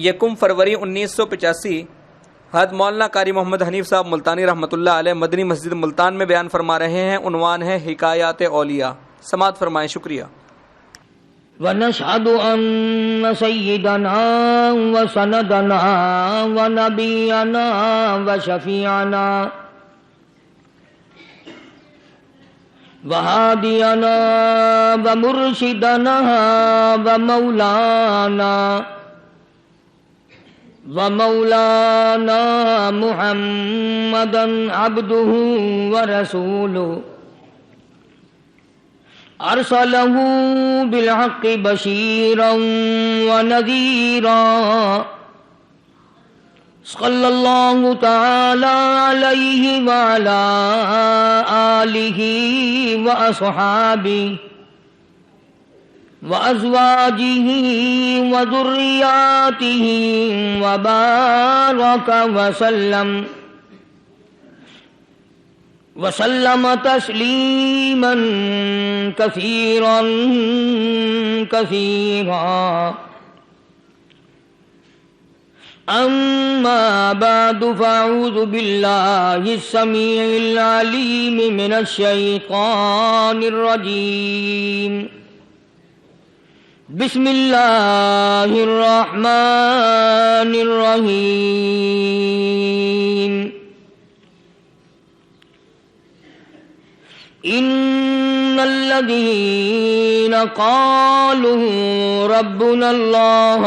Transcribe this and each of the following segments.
1 فروری 1985 حضرت مولانا قاری محمد حنیف صاحب ملتانی رحمۃ اللہ علیہ مدنی مسجد ملتان میں بیان فرما رہے ہیں۔ عنوان ہے حکایات اولیاء۔ سماعت فرمائیں، شکریہ۔ ونشهد أن سيدنا وسندنا ونبينا وشفيعنا وهادينا ومرشدنا ومولانا محمدا عبده ورسوله أرسله بالحق بشيرا ونذيرا صلى الله تعالى عليه وعلى آله وأصحابه وأزواجه وذرياته وبارك وسلم تسليما كثيرا أما بعد، فأعوذ بالله السميع العليم من الشيطان الرجيم. بسم الله الرحمن الرحيم. إن الذين قالوا ربنا الله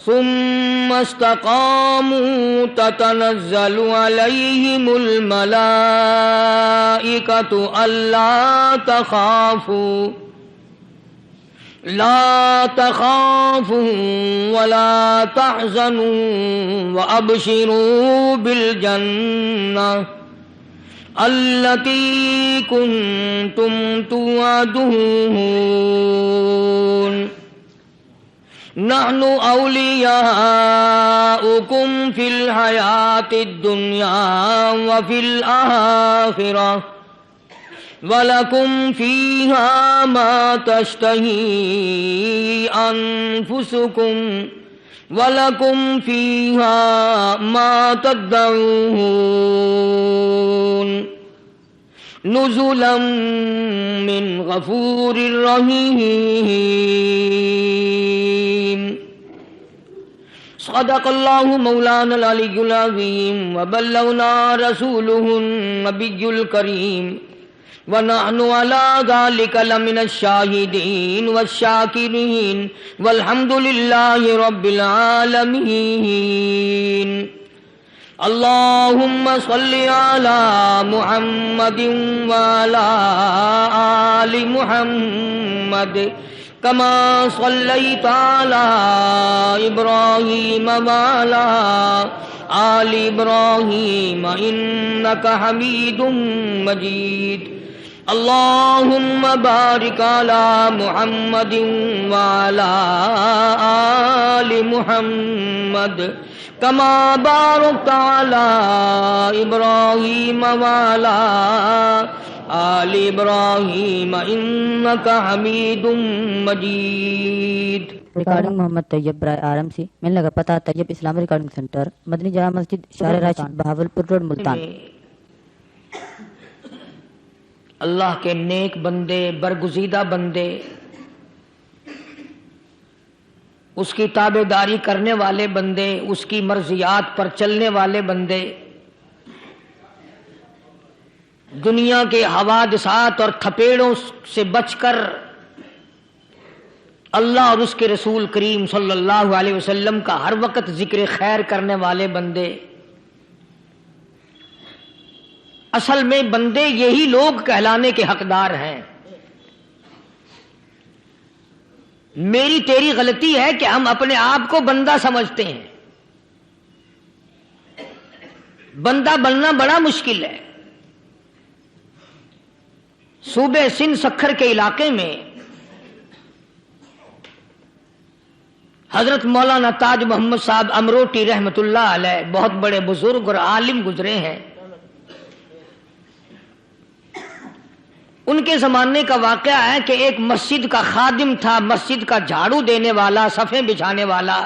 ثم استقاموا تتنزل عليهم الملائكة لا تخافوا ولا تحزنوا وأبشروا بالجنة التي كنتم توعدون. نحن أولياؤكم في الحياة الدنيا وفي الآخرة ولكم فيها ما تشتهي أنفسكم وَلَكُمْ فِيهَا مَا تَدَّعُونَ نُزُلًا مِّن غَفُورٍ رَّحِيمٍ. صدق الله مولانا العلي العظيم وبلغنا رسوله النبي الكريم ونحن على ذلك لمن الشاهدين والشاكرين والحمد لله رب العالمين. اللهم صل على محمد وعلى آل محمد كما صليت على إبراهيم وعلى آل إبراهيم إنك حميد مجيد. اللهم بارك على محمد وعلى آل محمد كما باركت على إبراهيم وعلى آل إبراهيم إنك حميد مجيد. ریکارڈنگ محمد طیب برائے آرم سی ملنے لگا پتہ طیب اسلامی ریکارڈنگ سینٹر، مدنی جامع مسجد، شارع راشد، بہاولپور روڈ، ملتان. اللہ کے نیک بندے، برگزیدہ بندے، اس کی تابع داری کرنے والے بندے، اس کی مرضیات پر چلنے والے بندے، دنیا کے حوادثات اور تھپیڑوں سے بچ کر اللہ اور اس کے رسول کریم صلی اللہ علیہ وسلم کا ہر وقت ذکر خیر کرنے والے بندے. اصل میں بندے یہی لوگ کہلانے کے حقدار ہیں. میری تیری غلطی ہے کہ ہم اپنے آپ کو بندہ سمجھتے ہیں. بندہ بننا بڑا مشکل ہے. صوبے سندھ سکھر کے علاقے میں حضرت مولانا تاج محمد صاحب امروٹی رحمت اللہ علیہ بہت بڑے بزرگ اور عالم گزرے ہیں. ان کے زمانے کا واقعہ ہے کہ ایک مسجد کا خادم تھا، مسجد کا جھاڑو دینے والا، صفیں بچھانے والا۔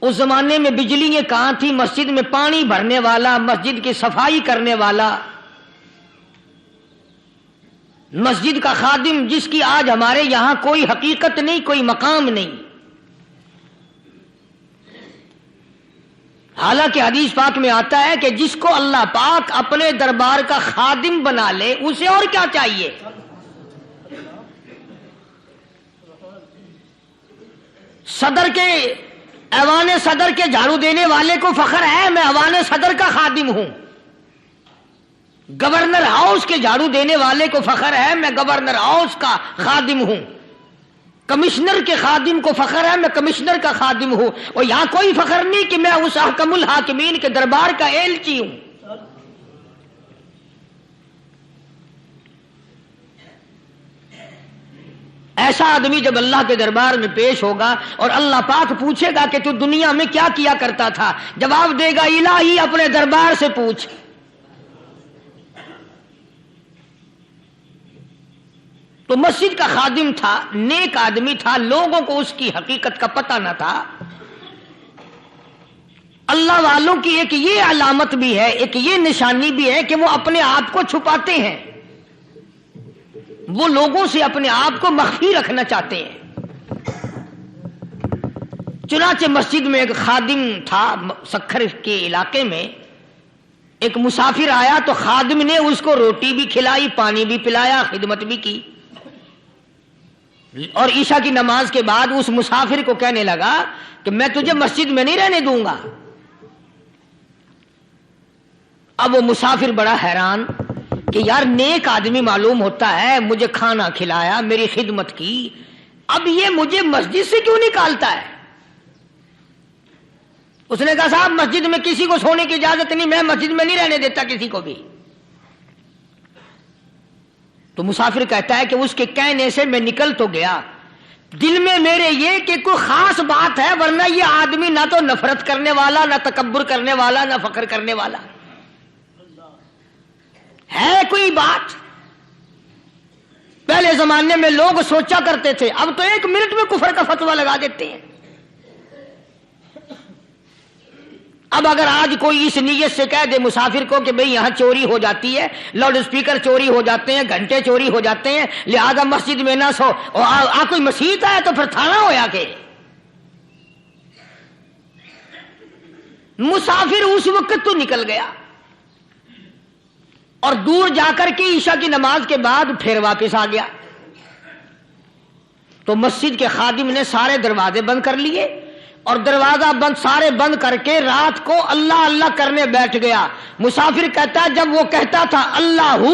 اس زمانے میں بجلیاں کہاں تھی، مسجد میں پانی بھرنے والا، مسجد کی صفائی کرنے والا، مسجد کا خادم، جس کی آج ہمارے یہاں کوئی حقیقت نہیں، کوئی مقام نہیں۔ حالانکہ حدیث پاک میں آتا ہے کہ جس کو اللہ پاک اپنے دربار کا خادم بنا لے اسے اور کیا چاہیے۔ صدر کے ایوان صدر کے جھاڑو دینے والے کو فخر ہے میں ایوان صدر کا خادم ہوں، گورنر ہاؤس کے جھاڑو دینے والے کو فخر ہے میں گورنر ہاؤس کا خادم ہوں، کمشنر کے خادم کو فخر ہے میں کمشنر کا خادم ہوں، اور یہاں کوئی فخر نہیں کہ میں اس حکم الحاکمین کے دربار کا ایلچی ہوں۔ ایسا آدمی جب اللہ کے دربار میں پیش ہوگا اور اللہ پاک پوچھے گا کہ تو دنیا میں کیا کیا کرتا تھا، جواب دے گا الہی اپنے دربار سے پوچھ۔ تو مسجد کا خادم تھا، نیک آدمی تھا، لوگوں کو اس کی حقیقت کا پتہ نہ تھا۔ اللہ والوں کی ایک یہ علامت بھی ہے، ایک یہ نشانی بھی ہے کہ وہ اپنے آپ کو چھپاتے ہیں، وہ لوگوں سے اپنے آپ کو مخفی رکھنا چاہتے ہیں۔ چنانچہ مسجد میں ایک خادم تھا، سکھر کے علاقے میں ایک مسافر آیا تو خادم نے اس کو روٹی بھی کھلائی، پانی بھی پلایا، خدمت بھی کی، اور عشاء کی نماز کے بعد اس مسافر کو کہنے لگا کہ میں تجھے مسجد میں نہیں رہنے دوں گا۔ اب وہ مسافر بڑا حیران کہ یار نیک آدمی معلوم ہوتا ہے، مجھے کھانا کھلایا، میری خدمت کی، اب یہ مجھے مسجد سے کیوں نکالتا ہے؟ اس نے کہا صاحب مسجد میں کسی کو سونے کی اجازت نہیں، میں مسجد میں نہیں رہنے دیتا کسی کو بھی۔ تو مسافر کہتا ہے کہ اس کے کہنے سے میں نکل تو گیا، دل میں میرے یہ کہ کوئی خاص بات ہے، ورنہ یہ آدمی نہ تو نفرت کرنے والا، نہ تکبر کرنے والا، نہ فخر کرنے والا ہے کوئی بات۔ پہلے زمانے میں لوگ سوچا کرتے تھے، اب تو ایک منٹ میں کفر کا فتویٰ لگا دیتے ہیں۔ اب اگر آج کوئی اس نیت سے کہہ دے مسافر کو کہ بھئی یہاں چوری ہو جاتی ہے، لاؤڈ اسپیکر چوری ہو جاتے ہیں، گھنٹے چوری ہو جاتے ہیں، لہذا مسجد میں نہ سو، اور کوئی مسیحت آیا تو پھر تھانہ ہویا کہ مسافر اس وقت تو نکل گیا، اور دور جا کر کے عشاء کی نماز کے بعد پھر واپس آ گیا۔ تو مسجد کے خادم نے سارے دروازے بند کر لیے، اور دروازہ بند سارے بند کر کے رات کو اللہ اللہ کرنے بیٹھ گیا۔ مسافر کہتا ہے جب وہ کہتا تھا اللہ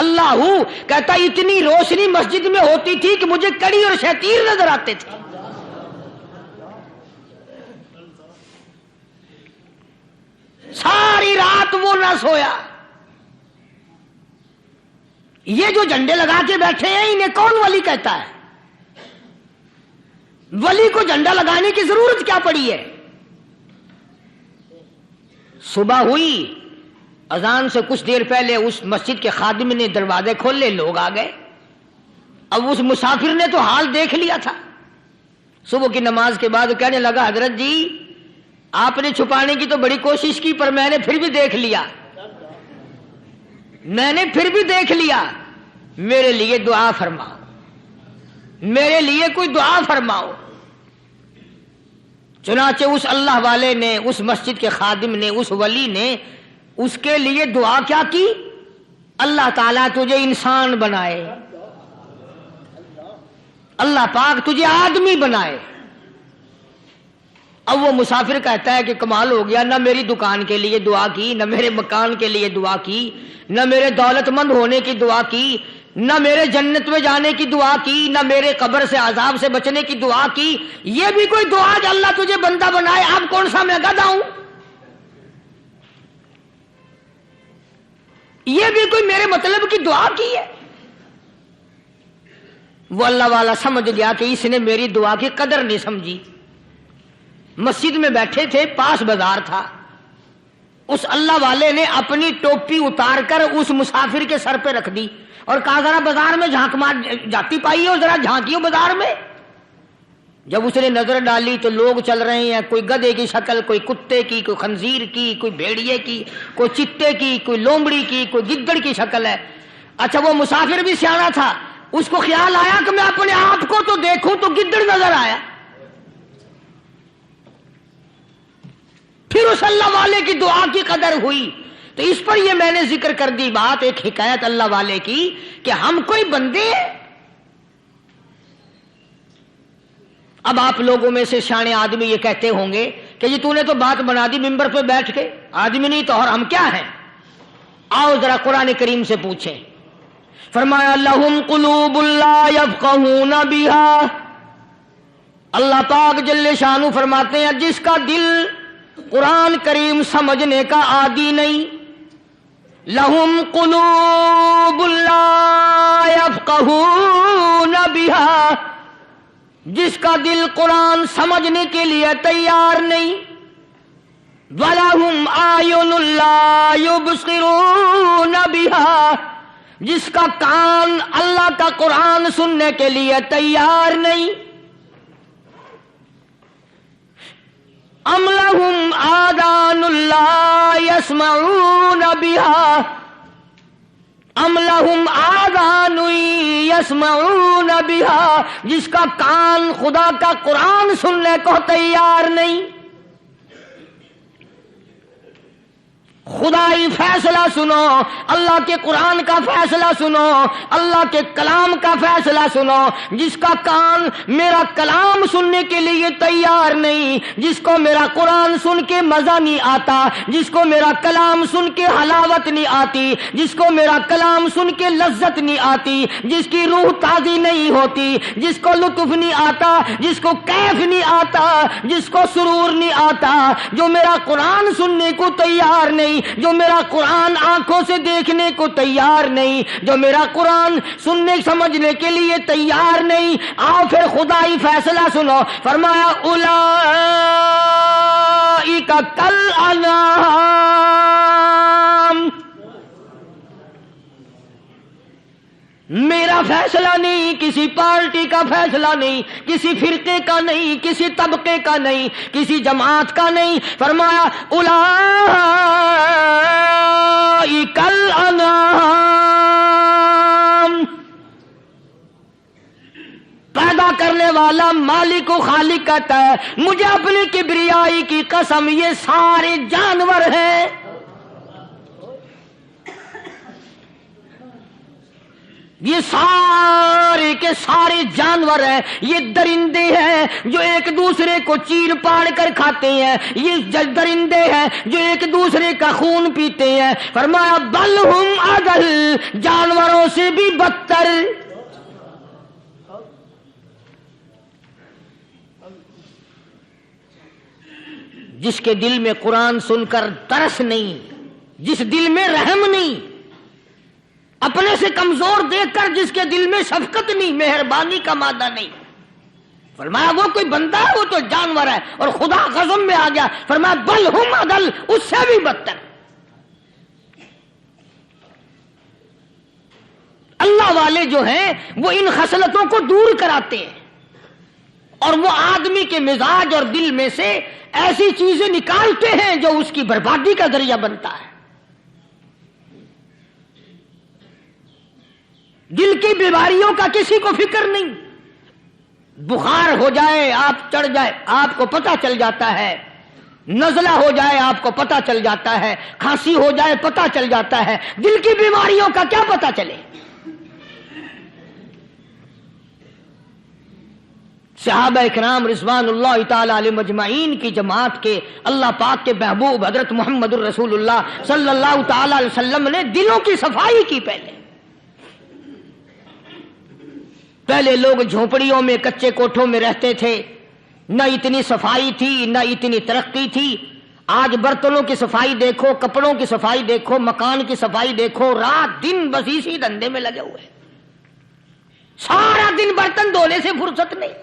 اللہ کہتا اتنی روشنی مسجد میں ہوتی تھی کہ مجھے کڑی اور شتیر نظر آتے تھے۔ ساری رات وہ نہ سویا۔ یہ جو جھنڈے لگا کے بیٹھے ہیں انہیں کون ولی کہتا ہے؟ ولی کو جھنڈا لگانے کی ضرورت کیا پڑی ہے؟ صبح ہوئی، اذان سے کچھ دیر پہلے اس مسجد کے خادم نے دروازے کھولے، لوگ آ گئے۔ اب اس مسافر نے تو حال دیکھ لیا تھا۔ صبح کی نماز کے بعد کہنے لگا حضرت جی آپ نے چھپانے کی تو بڑی کوشش کی، پر میں نے پھر بھی دیکھ لیا، میرے لیے دعا فرماؤ، میرے لیے کوئی دعا فرماؤ۔ چنانچہ اس اللہ والے نے، اس مسجد کے خادم نے، اس ولی نے اس کے لیے دعا کیا کی؟ اللہ تعالیٰ تجھے انسان بنائے، اللہ پاک تجھے آدمی بنائے۔ اب وہ مسافر کہتا ہے کہ کمال ہو گیا، نہ میری دکان کے لیے دعا کی، نہ میرے مکان کے لیے دعا کی، نہ میرے دولت مند ہونے کی دعا کی، نہ میرے جنت میں جانے کی دعا کی، نہ میرے قبر سے عذاب سے بچنے کی دعا کی۔ یہ بھی کوئی دعا کہ اللہ تجھے بندہ بنائے؟ اب کون سا میں گدھا ہوں؟ یہ بھی کوئی میرے مطلب کی دعا کی ہے؟ وہ اللہ والا سمجھ گیا کہ اس نے میری دعا کی قدر نہیں سمجھی۔ مسجد میں بیٹھے تھے، پاس بازار تھا، اس اللہ والے نے اپنی ٹوپی اتار کر اس مسافر کے سر پہ رکھ دی اور کہا ذرا بازار میں جھانک مار جاتی پائی ہو، ذرا جھانکیو بازار میں۔ جب اس نے نظر ڈالی تو لوگ چل رہے ہیں، کوئی گدھے کی شکل، کوئی کتے کی، کوئی خنزیر کی، کوئی بھیڑیے کی، کوئی چتے کی، کوئی لومڑی کی، کوئی گدڑ کی شکل ہے۔ اچھا وہ مسافر بھی سیانا تھا، اس کو خیال آیا کہ میں اپنے آپ کو تو دیکھوں تو گدڑ نظر آیا۔ پھر اس اللہ والے کی دعا کی قدر ہوئی۔ تو اس پر یہ میں نے ذکر کر دی بات، ایک حکایت اللہ والے کی کہ ہم کوئی بندے ہیں۔ اب آپ لوگوں میں سے شانے آدمی یہ کہتے ہوں گے کہ جی تو نے تو بات بنا دی ممبر پہ بیٹھ کے، آدمی نہیں تو اور ہم کیا ہیں؟ آؤ ذرا قرآن کریم سے پوچھیں۔ فرمایا لہم قلوب لا یفقہون بہا، اللہ پاک جل شانہ فرماتے ہیں جس کا دل قرآن کریم سمجھنے کا عادی نہیں، لہم قلوب لا یفقہون بہا، جس کا دل قرآن سمجھنے کے لیے تیار نہیں، وَلَهُمْ أَعْيُنٌ لَا يُبْصِرُونَ بِهَا، جس کا کان اللہ کا قرآن سننے کے لیے تیار نہیں، أَمْ لَهُمْ آذَانٌ لَا يَسْمَعُونَ بِهَا، ام لہم آذان یسمعون بہا، جس کا کان خدا کا قرآن سننے کو تیار نہیں۔ خدائی فیصلہ سنو، اللہ کے قرآن کا فیصلہ سنو، اللہ کے کلام کا فیصلہ سنو۔ جس کا کان میرا کلام سننے کے لیے تیار نہیں، جس کو میرا قرآن سن کے مزہ نہیں آتا، جس کو میرا کلام سن کے حلاوت نہیں آتی، جس کو میرا کلام سن کے لذت نہیں آتی، جس کی روح تازی نہیں ہوتی، جس کو لطف نہیں آتا، جس کو کیف نہیں آتا، جس کو سرور نہیں آتا، جو میرا قرآن سننے کو تیار نہیں، جو میرا قرآن آنکھوں سے دیکھنے کو تیار نہیں، جو میرا قرآن سننے سمجھنے کے لیے تیار نہیں، آؤ پھر خدائی فیصلہ سنو۔ فرمایا اولئک کالانعام، میرا فیصلہ نہیں، کسی پارٹی کا فیصلہ نہیں، کسی فرقے کا نہیں، کسی طبقے کا نہیں، کسی جماعت کا نہیں۔ فرمایا اولئک الانعام، پیدا کرنے والا مالک و خالق کہتا ہے مجھے اپنی کبریائی کی قسم یہ سارے جانور ہیں، یہ سارے کے سارے جانور ہیں، یہ درندے ہیں جو ایک دوسرے کو چیر پاڑ کر کھاتے ہیں، یہ درندے ہیں جو ایک دوسرے کا خون پیتے ہیں۔ فرمایا بل ہم اضل، جانوروں سے بھی بدتر۔ جس کے دل میں قرآن سن کر ترس نہیں، جس دل میں رحم نہیں، اپنے سے کمزور دیکھ کر جس کے دل میں شفقت نہیں، مہربانی کا مادہ نہیں، فرمایا وہ کوئی بندہ ہے، وہ تو جانور ہے۔ اور خدا غضب میں آ گیا، فرمایا بل ہم اضل، اس سے بھی بدتر۔ اللہ والے جو ہیں وہ ان خصلتوں کو دور کراتے ہیں اور وہ آدمی کے مزاج اور دل میں سے ایسی چیزیں نکالتے ہیں جو اس کی بربادی کا ذریعہ بنتا ہے۔ دل کی بیماریوں کا کسی کو فکر نہیں، بخار ہو جائے آپ چڑھ جائے آپ کو پتہ چل جاتا ہے، نزلہ ہو جائے آپ کو پتہ چل جاتا ہے، کھانسی ہو جائے پتہ چل جاتا ہے، دل کی بیماریوں کا کیا پتہ چلے؟ صحابہ اکرام رضوان اللہ تعالی علیہ مجمعین کی جماعت کے اللہ پاک کے محبوب حضرت محمد الرسول اللہ صلی اللہ تعالی علیہ وسلم نے دلوں کی صفائی کی۔ پہلے لوگ جھونپڑیوں میں کچے کوٹھوں میں رہتے تھے، نہ اتنی صفائی تھی نہ اتنی ترقی تھی۔ آج برتنوں کی صفائی دیکھو، کپڑوں کی صفائی دیکھو، مکان کی صفائی دیکھو، رات دن بس اسی دھندے میں لگے ہوئے، سارا دن برتن دھونے سے فرصت نہیں،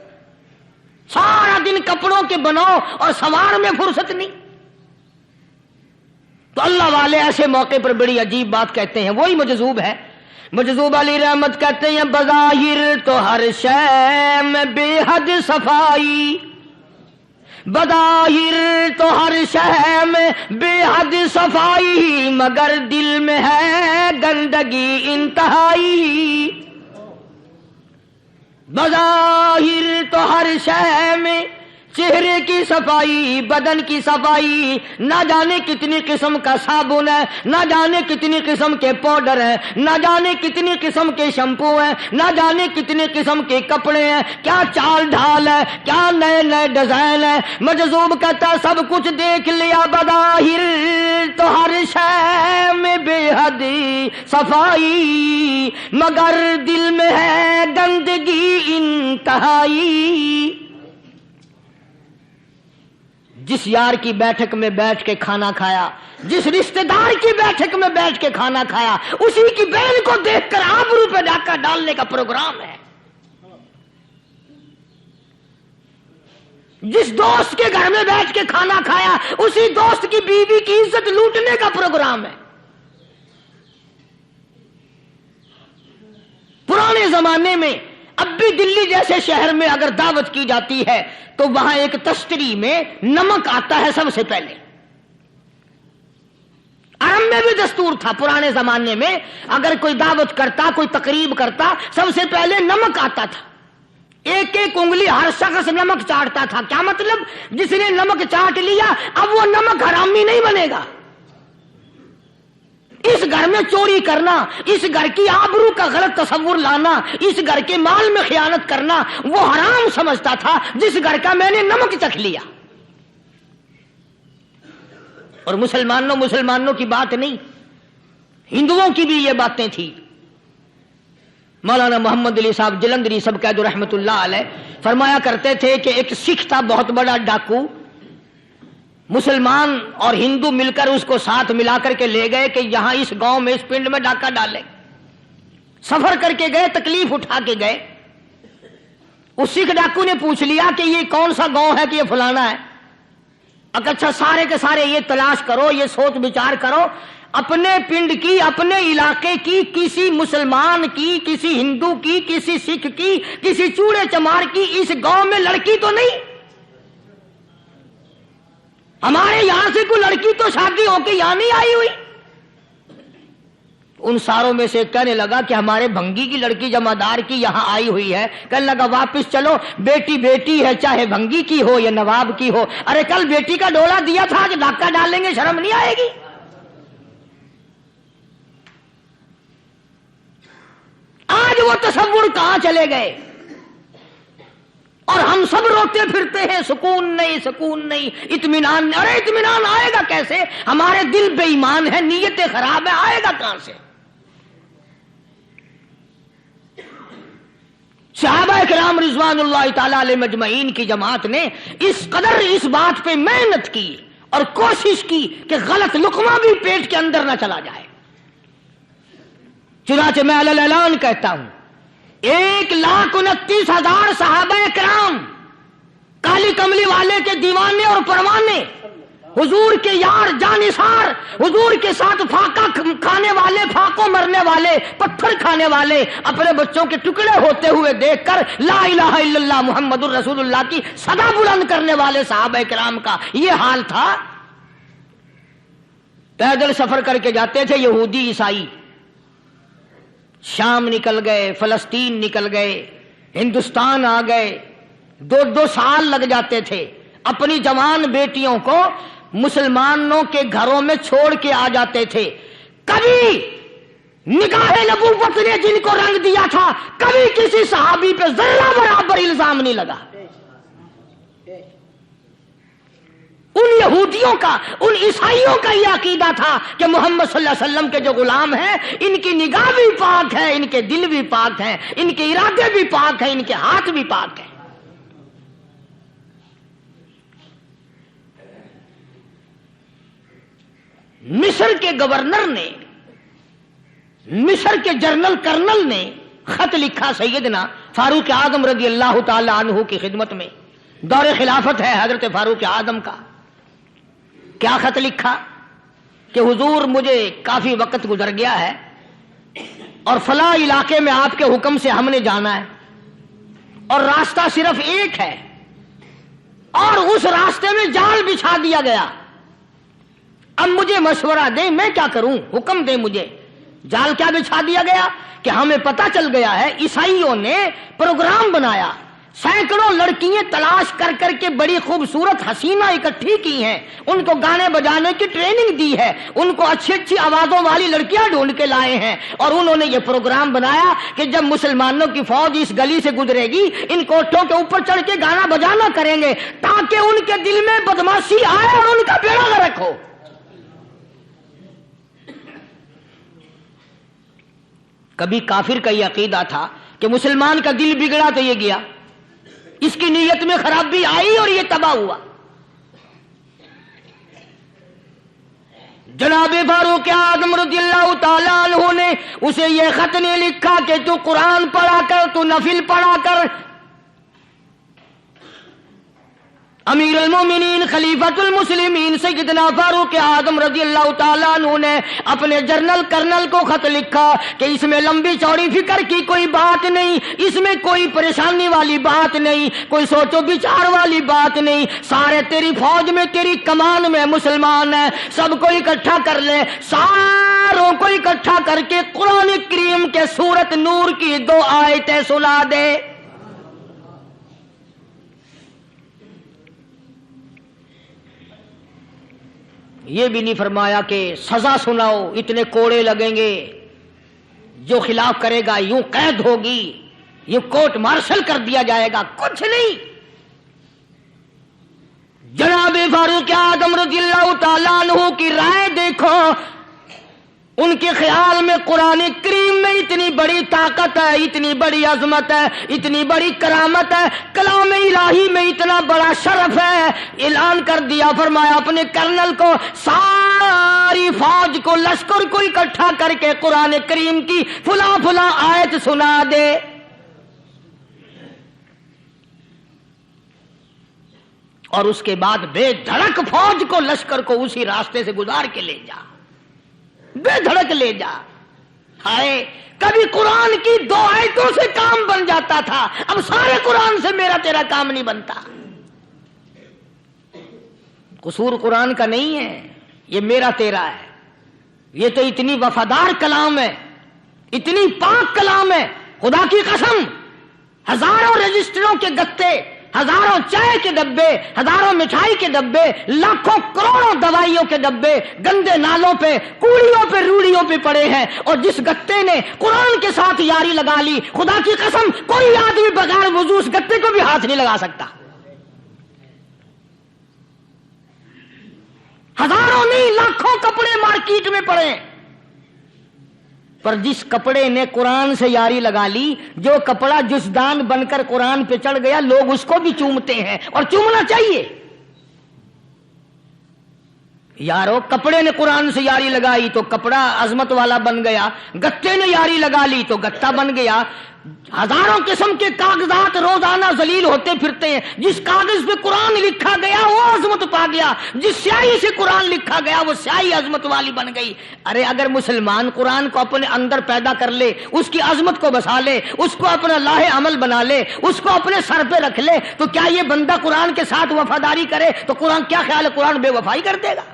سارا دن کپڑوں کے بناؤ اور سنوار میں فرصت نہیں۔ تو اللہ والے ایسے موقع پر بڑی عجیب بات کہتے ہیں. وہی مجذوب ہے. مجذوب علی رحمت کہتے ہیں بظاہر تو ہر شے میں بے حد صفائی، بظاہر تو ہر شے میں بے حد صفائی، مگر دل میں ہے گندگی انتہائی. بظاہر تو ہر شے میں چہرے کی صفائی، بدن کی صفائی، نہ جانے کتنی قسم کا صابن ہے، نہ جانے کتنی قسم کے پاؤڈر ہیں، نہ جانے کتنی قسم کے شیمپو ہیں، نہ جانے کتنی قسم کے کپڑے ہیں، کیا چال ڈھال ہے، کیا نئے نئے ڈیزائن ہے. مجذوب کہتا سب کچھ دیکھ لیا، بظاہر تو ہر شے میں بے حد صفائی، مگر دل میں ہے گندگی انتہائی. جس یار کی بیٹھک میں بیٹھ کے کھانا کھایا، جس رشتہ دار کی بیٹھک میں بیٹھ کے کھانا کھایا، اسی کی بہن کو دیکھ کر آبرو پہ ڈاکہ ڈالنے کا پروگرام ہے. جس دوست کے گھر میں بیٹھ کے کھانا کھایا، اسی دوست کی بیوی کی عزت لوٹنے کا پروگرام ہے. پرانے زمانے میں اب بھی دلی جیسے شہر میں اگر دعوت کی جاتی ہے تو وہاں ایک تشتری میں نمک آتا ہے سب سے پہلے. عرب میں بھی دستور تھا پرانے زمانے میں، اگر کوئی دعوت کرتا، کوئی تقریب کرتا، سب سے پہلے نمک آتا تھا. ایک ایک انگلی ہر شخص نمک چاٹتا تھا. کیا مطلب؟ جس نے نمک چاٹ لیا اب وہ نمک حرامی نہیں بنے گا. اس گھر میں چوری کرنا، اس گھر کی آبرو کا غلط تصور لانا، اس گھر کے مال میں خیانت کرنا وہ حرام سمجھتا تھا جس گھر کا میں نے نمک چکھ لیا. اور مسلمانوں کی بات نہیں، ہندوؤں کی بھی یہ باتیں تھی. مولانا محمد علی صاحب جلندری سب قید رحمت اللہ علیہ فرمایا کرتے تھے کہ ایک سکھ تھا بہت بڑا ڈاکو، مسلمان اور ہندو مل کر اس کو ساتھ ملا کر کے لے گئے کہ یہاں اس گاؤں میں اس پنڈ میں ڈاکہ ڈالے. سفر کر کے گئے، تکلیف اٹھا کے گئے. اس سکھ ڈاکو نے پوچھ لیا کہ یہ کون سا گاؤں ہے کہ یہ فلانا ہے. اچھا سارے کے سارے یہ تلاش کرو، یہ سوچ بچار کرو، اپنے پنڈ کی، اپنے علاقے کی، کسی مسلمان کی، کسی ہندو کی، کسی سکھ کی، کسی چوڑے چمار کی اس گاؤں میں لڑکی تو نہیں؟ ہمارے یہاں سے کوئی لڑکی تو شادی ہو کے یہاں نہیں آئی ہوئی. ان ساروں میں سے کہنے لگا کہ ہمارے بھنگی کی لڑکی جمعدار کی یہاں آئی ہوئی ہے. کہنے لگا واپس چلو، بیٹی بیٹی ہے، چاہے بھنگی کی ہو یا نواب کی ہو. ارے کل بیٹی کا ڈولا دیا تھا کہ ڈاکہ ڈالیں گے، شرم نہیں آئے گی؟ آج وہ تصور کہاں چلے گئے؟ اور ہم سب روتے پھرتے ہیں سکون نہیں، سکون نہیں، اطمینان نہیں. ارے اطمینان آئے گا کیسے؟ ہمارے دل بے ایمان ہے، نیتیں خراب ہے، آئے گا کہاں سے؟ صحابہ کرام رضوان اللہ تعالی علیہ مجمعین کی جماعت نے اس قدر اس بات پہ محنت کی اور کوشش کی کہ غلط لقمہ بھی پیٹ کے اندر نہ چلا جائے. چنانچہ میں علی الاعلان کہتا ہوں 1,29,000 صحابہ کرام، کالی کملی والے کے دیوانے اور پروانے، حضور کے یار جانثار، حضور کے ساتھ فاقہ کھانے والے، فاقوں مرنے والے، پتھر کھانے والے، اپنے بچوں کے ٹکڑے ہوتے ہوئے دیکھ کر لا الہ الا اللہ محمد الرسول اللہ کی صدا بلند کرنے والے صحابہ کرام کا یہ حال تھا. پیدل سفر کر کے جاتے تھے یہودی عیسائی، شام نکل گئے، فلسطین نکل گئے، ہندوستان آ گئے، 2 سال لگ جاتے تھے. اپنی جوان بیٹیوں کو مسلمانوں کے گھروں میں چھوڑ کے آ جاتے تھے. کبھی نگاہ نبوت نے جن کو رنگ دیا تھا، کبھی کسی صحابی پہ ذرہ برابر الزام نہیں لگا. ان یہودیوں کا، ان عیسائیوں کا یہ عقیدہ تھا کہ محمد صلی اللہ علیہ وسلم کے جو غلام ہیں ان کی نگاہ بھی پاک ہے، ان کے دل بھی پاک ہیں، ان کے ارادے بھی پاک ہیں، ان کے ہاتھ بھی پاک ہیں. مصر کے گورنر نے، مصر کے جنرل کرنل نے خط لکھا سیدنا فاروق اعظم رضی اللہ تعالی عنہ کی خدمت میں. دور خلافت ہے حضرت فاروق اعظم کا. کیا خط لکھا کہ حضور مجھے کافی وقت گزر گیا ہے اور فلاں علاقے میں آپ کے حکم سے ہم نے جانا ہے اور راستہ صرف ایک ہے اور اس راستے میں جال بچھا دیا گیا. اب مجھے مشورہ دیں میں کیا کروں, حکم دیں مجھے. جال کیا بچھا دیا گیا کہ ہمیں پتا چل گیا ہے عیسائیوں نے پروگرام بنایا, سینکڑوں لڑکیاں تلاش کر کر کے بڑی خوبصورت حسینہ اکٹھی کی ہیں, ان کو گانے بجانے کی ٹریننگ دی ہے, ان کو اچھی اچھی آوازوں والی لڑکیاں ڈھونڈ کے لائے ہیں اور انہوں نے یہ پروگرام بنایا کہ جب مسلمانوں کی فوج اس گلی سے گزرے گی ان کوٹھوں کے اوپر چڑھ کے گانا بجانا کریں گے تاکہ ان کے دل میں بدماشی آئے اور ان کا بیڑا غرق ہو. کبھی کافر کا یہ عقیدہ تھا کہ مسلمان کا دل بگڑا تو یہ گیا, اس کی نیت میں خرابی آئی اور یہ تباہ ہوا. جناب فاروق اعظم رضی اللہ تعالیٰ عنہ نے اسے یہ خط نہیں لکھا کہ تو قرآن پڑھا کر, تو نفل پڑھا کر. امیر المومنین خلیفۃ المسلمین سیدنا فاروق اعظم رضی اللہ تعالیٰ عنہ نے اپنے جنرل کرنل کو خط لکھا کہ اس میں لمبی چوڑی فکر کی کوئی بات نہیں, اس میں کوئی پریشانی والی بات نہیں, کوئی سوچو بچار والی بات نہیں, سارے تیری فوج میں تیری کمان میں مسلمان ہیں, سب کو اکٹھا کر لے, ساروں کو اکٹھا کر کے قرآن کریم کے سورت نور کی 2 آیتیں سنا دے. یہ بھی نہیں فرمایا کہ سزا سناؤ, اتنے کوڑے لگیں گے, جو خلاف کرے گا یوں قید ہوگی, یہ کورٹ مارشل کر دیا جائے گا, کچھ نہیں. جناب فاروق اعظم رضی اللہ تعالیٰ عنہ کی رائے دیکھو, ان کے خیال میں قرآن کریم میں اتنی بڑی طاقت ہے, اتنی بڑی عظمت ہے, اتنی بڑی کرامت ہے, کلام الہی میں اتنا بڑا شرف ہے. اعلان کر دیا, فرمایا اپنے کرنل کو ساری فوج کو لشکر کو اکٹھا کر کے قرآن کریم کی فلاں فلاں آیت سنا دے. اور اس کے بعد بے دھڑک فوج کو لشکر کو اسی راستے سے گزار کے لے جا, بے دھڑک لے جا. ہائے کبھی قرآن کی 2 آیتوں سے کام بن جاتا تھا, اب سارے قرآن سے میرا تیرا کام نہیں بنتا. قصور قرآن کا نہیں ہے, یہ میرا تیرا ہے. یہ تو اتنی وفادار کلام ہے, اتنی پاک کلام ہے, خدا کی قسم ہزاروں رجسٹروں کے گتے, ہزاروں چائے کے ڈبے, ہزاروں مٹھائی کے ڈبے, لاکھوں کروڑوں دوائیوں کے ڈبے گندے نالوں پہ, کوڑیوں پہ, روڑیوں پہ پڑے ہیں, اور جس گتے نے قرآن کے ساتھ یاری لگا لی, خدا کی قسم کوئی آدمی بغیر وضو اس گتے کو بھی ہاتھ نہیں لگا سکتا. ہزاروں نہیں لاکھوں کپڑے مارکیٹ میں پڑے, پر جس کپڑے نے قرآن سے یاری لگا لی, جو کپڑا جسدان بن کر قرآن پہ چڑھ گیا, لوگ اس کو بھی چومتے ہیں اور چومنا چاہیے. یارو کپڑے نے قرآن سے یاری لگائی تو کپڑا عظمت والا بن گیا, گتے نے یاری لگا لی تو گتا بن گیا. ہزاروں قسم کے کاغذات روزانہ ذلیل ہوتے پھرتے ہیں, جس کاغذ پہ قرآن لکھا گیا وہ عظمت پا گیا, جس سیاہی سے قرآن لکھا گیا وہ سیاہی عظمت والی بن گئی. ارے اگر مسلمان قرآن کو اپنے اندر پیدا کر لے, اس کی عظمت کو بسا لے, اس کو اپنا لاہ عمل بنا لے, اس کو اپنے سر پہ رکھ لے, تو کیا یہ بندہ قرآن کے ساتھ وفاداری کرے تو قرآن کیا خیال ہے, قرآن بے وفائی کر دے گا؟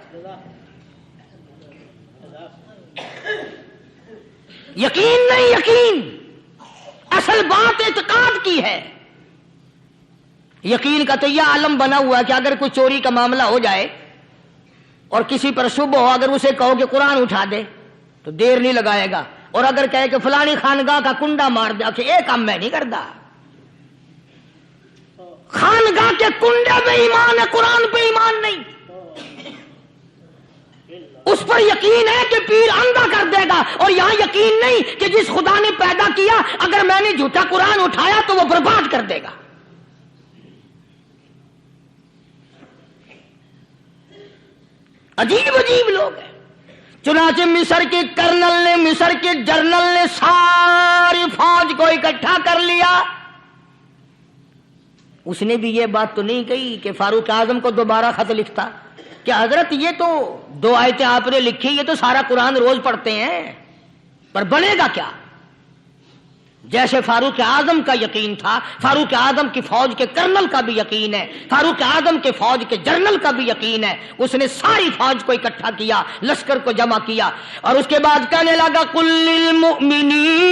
یقین نہیں, یقین اصل بات اعتقاد کی ہے. یقین کا تو یہ عالم بنا ہوا ہے کہ اگر کوئی چوری کا معاملہ ہو جائے اور کسی پر شبہ ہو, اگر اسے کہو کہ قرآن اٹھا دے تو دیر نہیں لگائے گا, اور اگر کہے کہ فلانی خانگاہ کا کنڈا مار دے, کہ یہ کام میں نہیں کرتا. خانگاہ کے کنڈے پہ ایمان ہے, قرآن پہ ایمان نہیں. اس پر یقین ہے کہ پیر اندھا کر دے گا, اور یہاں یقین نہیں کہ جس خدا نے پیدا کیا اگر میں نے جھوٹا قرآن اٹھایا تو وہ برباد کر دے گا. عجیب عجیب لوگ ہیں. چنانچہ مصر کے کرنل نے, مصر کے جنرل نے ساری فوج کو اکٹھا کر لیا. اس نے بھی یہ بات تو نہیں کہی کہ فاروق اعظم کو دوبارہ خط لکھتا, کہ حضرت یہ تو 2 آیتیں آپ نے لکھی، یہ تو سارا قرآن روز پڑھتے ہیں، پر بنے گا کیا؟ جیسے فاروق اعظم کا یقین تھا، فاروق اعظم کی فوج کے کرنل کا بھی یقین ہے، فاروق اعظم کے فوج کے جنرل کا بھی یقین ہے، اس نے ساری فوج کو اکٹھا کیا، لشکر کو جمع کیا، اور اس کے بعد کہنے لگا قل للمؤمنین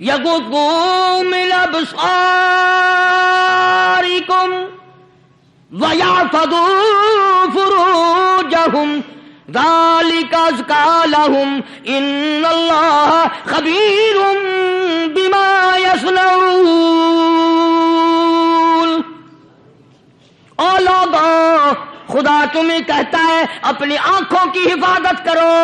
یغضوا من ابصارکم ویحفظوا فروجہم ذالک ازکی لہم ان اللہ خبیر بما یصنعون۔ او لوگوں، خدا تمہیں کہتا ہے اپنی آنکھوں کی حفاظت کرو،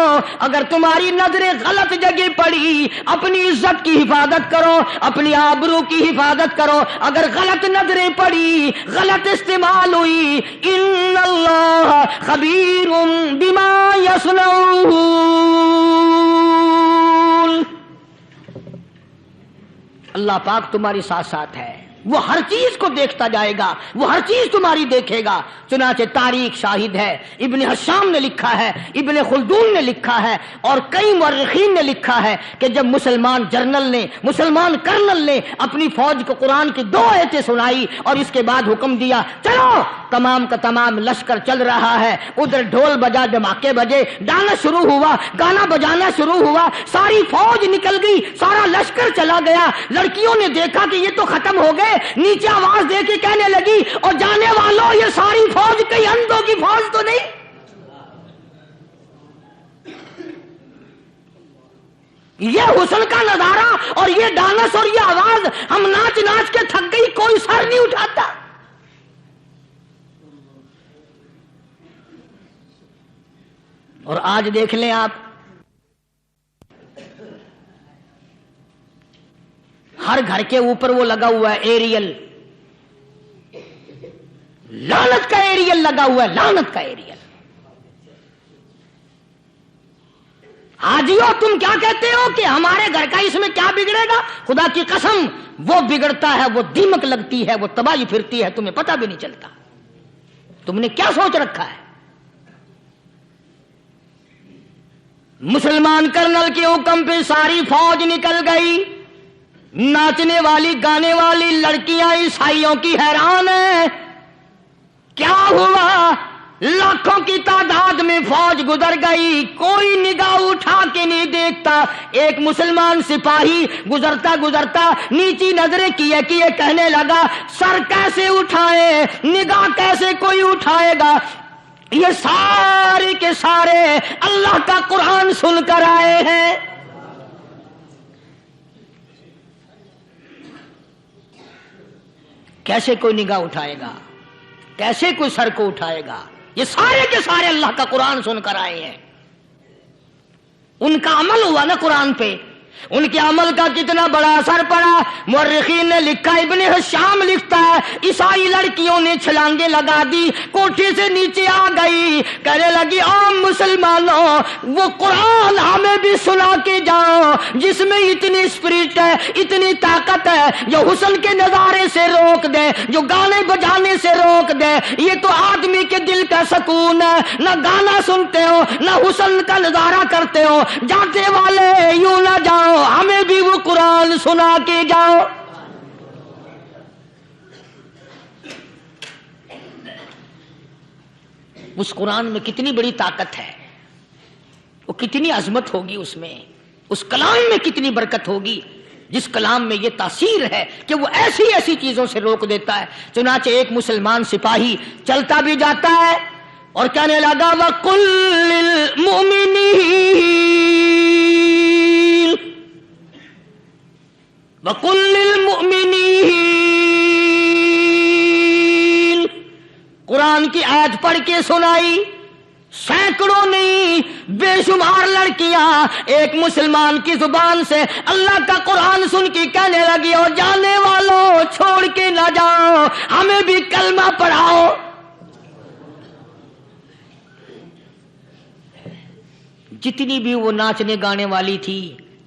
اگر تمہاری نظریں غلط جگہ پڑی اپنی عزت کی حفاظت کرو، اپنی آبرو کی حفاظت کرو، اگر غلط نظریں پڑی، غلط استعمال ہوئی، ان اللہ خبیر بما یصنعون، اللہ پاک تمہاری ساتھ ساتھ ہے، وہ ہر چیز کو دیکھتا جائے گا، وہ ہر چیز تمہاری دیکھے گا۔ چنانچہ تاریخ شاہد ہے، ابن حشام نے لکھا ہے، ابن خلدون نے لکھا ہے، اور کئی مورخین نے لکھا ہے کہ جب مسلمان جنرل نے، مسلمان کرنل نے اپنی فوج کو قرآن کی 2 آیتیں سنائی اور اس کے بعد حکم دیا چلو، تمام کا تمام لشکر چل رہا ہے، ادھر ڈھول بجا، دھماکے بجے، گانا شروع ہوا، گانا بجانا شروع ہوا، ساری فوج نکل گئی، سارا لشکر چلا گیا۔ لڑکیوں نے دیکھا کہ یہ تو ختم ہو گئے، نیچے آواز دے کے کہنے لگی اور جانے والوں یہ ساری فوج کئی اندھوں کی فوج تو نہیں؟ یہ حسن کا نظارہ اور یہ ڈانس اور یہ آواز، ہم ناچ ناچ کے تھک گئی، کوئی سر نہیں اٹھاتا۔ اور آج دیکھ لیں آپ، ہر گھر کے اوپر وہ لگا ہوا ہے ایریل، لعنت کا ایریل لگا ہوا ہے، لعنت کا ایریل۔ حاجیو تم کیا کہتے ہو کہ ہمارے گھر کا اس میں کیا بگڑے گا؟ خدا کی قسم وہ بگڑتا ہے، وہ دیمک لگتی ہے، وہ تباہی پھرتی ہے، تمہیں پتہ بھی نہیں چلتا۔ تم نے کیا سوچ رکھا ہے؟ مسلمان کرنل کے حکم پہ ساری فوج نکل گئی، ناچنے والی گانے والی لڑکیاں عیسائیوں کی حیران ہیں، کیا ہوا؟ لاکھوں کی تعداد میں فوج گزر گئی، کوئی نگاہ اٹھا کے نہیں دیکھتا۔ ایک مسلمان سپاہی گزرتا گزرتا نیچی نظریں کیے کیے کہنے لگا سر کیسے اٹھائے، نگاہ کیسے کوئی اٹھائے گا؟ یہ سارے کے سارے اللہ کا قرآن سن کر آئے ہیں۔ کیسے کوئی نگاہ اٹھائے گا؟ کیسے کوئی سر کو اٹھائے گا؟ یہ سارے کے سارے اللہ کا قرآن سن کر آئے ہیں۔ ان کا عمل ہوا نا قرآن پہ، ان کے عمل کا کتنا بڑا اثر پڑا۔ مورخین نے لکھا، ابن حشام لکھتا ہے عیسائی لڑکیوں نے چھلانگیں لگا دی، کوٹھی سے نیچے آ گئی، کہنے لگی عام مسلمانوں وہ قرآن ہمیں بھی سنا کے جاؤ جس میں اتنی اسپرٹ ہے، اتنی طاقت ہے، جو حسن کے نظارے سے روک دے، جو گانے بجانے سے روک دے۔ یہ تو آدمی کے دل کا سکون ہے، نہ گانا سنتے ہو نہ حسن کا نظارہ کرتے ہو، جاتے والے یوں نہ جاؤ، ہمیں بھی وہ قرآن سنا کے جاؤ۔ اس قرآن میں کتنی بڑی طاقت ہے، وہ کتنی عظمت ہوگی، اس میں اس کلام میں کتنی برکت ہوگی، جس کلام میں یہ تاثیر ہے کہ وہ ایسی ایسی چیزوں سے روک دیتا ہے۔ چنانچہ ایک مسلمان سپاہی چلتا بھی جاتا ہے اور کہنے لگا وَقُلْ لِلْمُؤْمِنِينَ وَقُلْ لِلْمُؤْمِنِينَ، قرآن کی آیت پڑھ کے سنائی۔ سینکڑوں نہیں بے شمار لڑکیاں ایک مسلمان کی زبان سے اللہ کا قرآن سن کے کہنے لگی اور جانے والوں چھوڑ کے نہ جاؤ، ہمیں بھی کلمہ پڑھاؤ۔ جتنی بھی وہ ناچنے گانے والی تھی،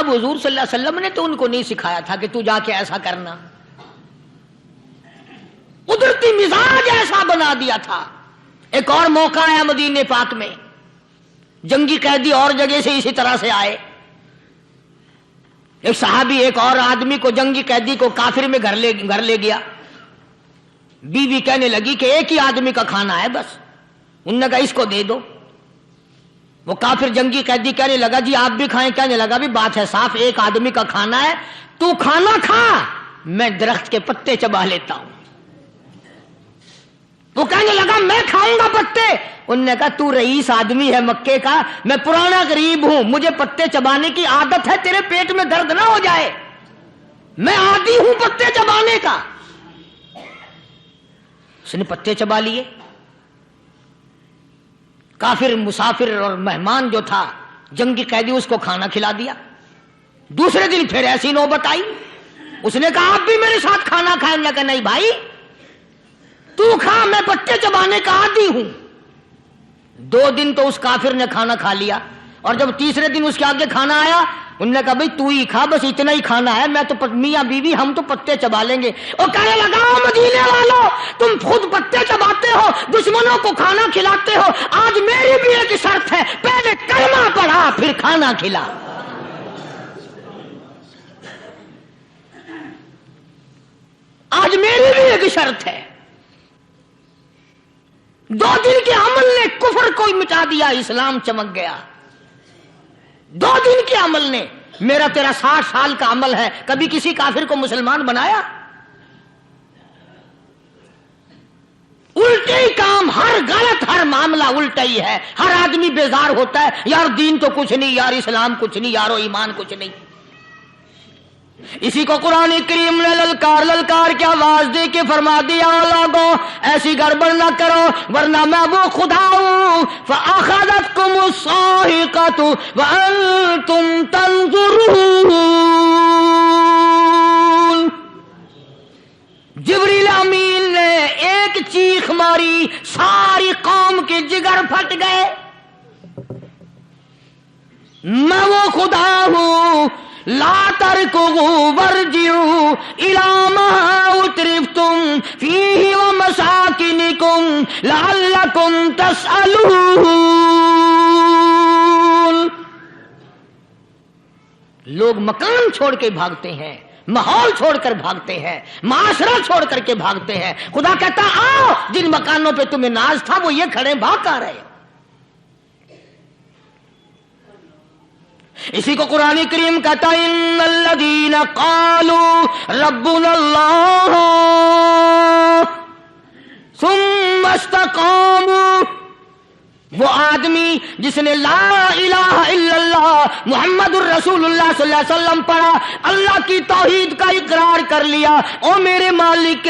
اب حضور صلی اللہ علیہ وسلم نے تو ان کو نہیں سکھایا تھا کہ تو جا کے ایسا کرنا، قدرتی مزاج ایسا بنا دیا تھا۔ ایک اور موقع ہے مدینے پاک میں، جنگی قیدی اور جگہ سے اسی طرح سے آئے، ایک صحابی ایک اور آدمی کو جنگی قیدی کو کافر میں گھر لے گیا، بیوی کہنے لگی کہ ایک ہی آدمی کا کھانا ہے بس، انہوں نے کہا اس کو دے دو۔ وہ کافر جنگی قیدی کہنے لگا جی آپ بھی کھائیں، کہنے لگا بھی بات ہے صاف، ایک آدمی کا کھانا ہے، تو کھانا کھا، میں درخت کے پتے چبا لیتا ہوں۔ وہ کہنے لگا میں کھاؤں گا پتے، انہوں نے کہا تو رئیس آدمی ہے مکے کا، میں پرانا غریب ہوں، مجھے پتے چبانے کی عادت ہے، تیرے پیٹ میں درد نہ ہو جائے، میں عادی ہوں پتے چبانے کا۔ اس نے پتے چبا لیے، کافر مسافر اور مہمان جو تھا جنگی قیدی اس کو کھانا کھلا دیا۔ دوسرے دن پھر ایسی نوبت آئی، اس نے کہا آپ بھی میرے ساتھ کھانا کھائیں، نے کہا نہیں بھائی تو کھا، میں پتے چبانے کا عادی ہوں۔ 2 دن تو اس کافر نے کھانا کھا لیا، اور جب تیسرے دن اس کے آگے کھانا آیا انہوں نے کہا بھائی تو ہی کھا، بس اتنا ہی کھانا ہے، میں تو میاں بیوی ہم تو پتے چبا لیں گے۔ اور کہنے لگا مدینے والوں تم خود پتے چباتے ہو، دشمنوں کو کھانا کھلاتے ہو، آج میری بھی ایک شرط ہے، پہلے کلمہ پڑھا پھر کھانا کھلا۔ آج میری بھی ایک شرط ہے۔ 2 دن کے عمل نے کفر کو مٹا دیا، اسلام چمک گیا۔ 2 دن کے عمل نے، میرا تیرا 60 سال کا عمل ہے، کبھی کسی کافر کو مسلمان بنایا؟ الٹے ہی کام، ہر غلط، ہر معاملہ الٹا ہی ہے، ہر آدمی بیزار ہوتا ہے، یار دین تو کچھ نہیں، یار اسلام کچھ نہیں، یارو ایمان کچھ نہیں۔ اسی کو قرآن کریم نے للکار کے آواز دے کے فرما دیا لوگوں ایسی گڑبڑ نہ کرو ورنہ میں وہ خدا ہوں، فَأَخَذَتْكُمُ الصَّاعِقَةُ وَأَنْتُمْ تَنْظُرُونَ۔ جبریل امین نے ایک چیخ ماری، ساری قوم کے جگر پھٹ گئے، میں وہ خدا ہوں، لا ترکضوا وارجعوا إلى ما أترفتم فيه ومساكنكم لعلكم تسألون۔ لوگ مکان چھوڑ کے بھاگتے ہیں، ماحول چھوڑ کر بھاگتے ہیں، معاشرہ چھوڑ کر کے بھاگتے ہیں، خدا کہتا آؤ جن مکانوں پہ تمہیں ناز تھا وہ یہ کھڑے بھاگ کر رہے ہو۔ اسی کو قرآن کریم کہتا ہے ان الذین قالوا ربنا اللہ ثم استقاموا، وہ آدمی جس نے لا الہ الا اللہ محمد الرسول اللہ صلی اللہ علیہ وسلم پڑھا، اللہ کی توحید کا اقرار کر لیا، او میرے مالک